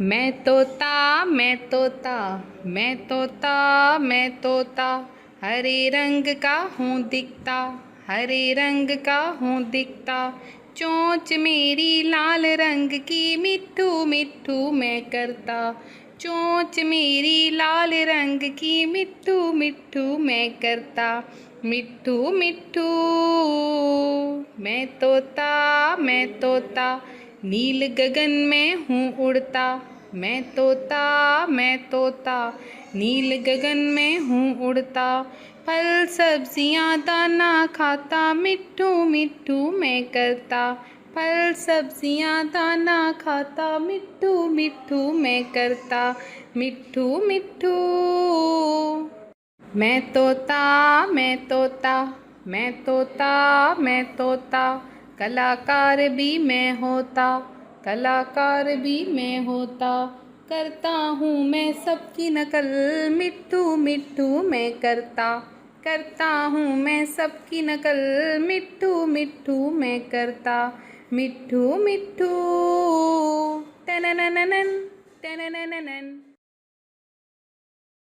मैं तोता मैं तोता मैं तोता मैं तोता, हरे रंग का हूँ दिखता, हरे रंग का हूँ दिखता। चोंच मेरी लाल रंग की, मिट्ठू मिट्ठू मैं करता। चोंच मेरी लाल रंग की, मिट्ठू मिट्ठू मैं करता। मिट्ठू मिट्ठू मैं तोता, नील गगन में हूँ उड़ता। मैं तोता, नील गगन में हूँ उड़ता। फल सब्जियाँ दाना खाता, मिट्ठू मिट्ठू मैं करता। फल सब्जियाँ दाना खाता, मिट्ठू मिट्ठू मैं करता। मिट्ठू मिट्ठू मैं तोता मैं तोता मैं तोता मैं तोता, कलाकार भी मैं होता, कलाकार भी मैं होता। करता हूँ मैं सबकी नकल, मिट्ठू मिट्ठू मैं करता। करता हूँ मैं सबकी नकल, मिट्ठू मिट्ठू मैं करता। मिट्ठू मिट्ठू।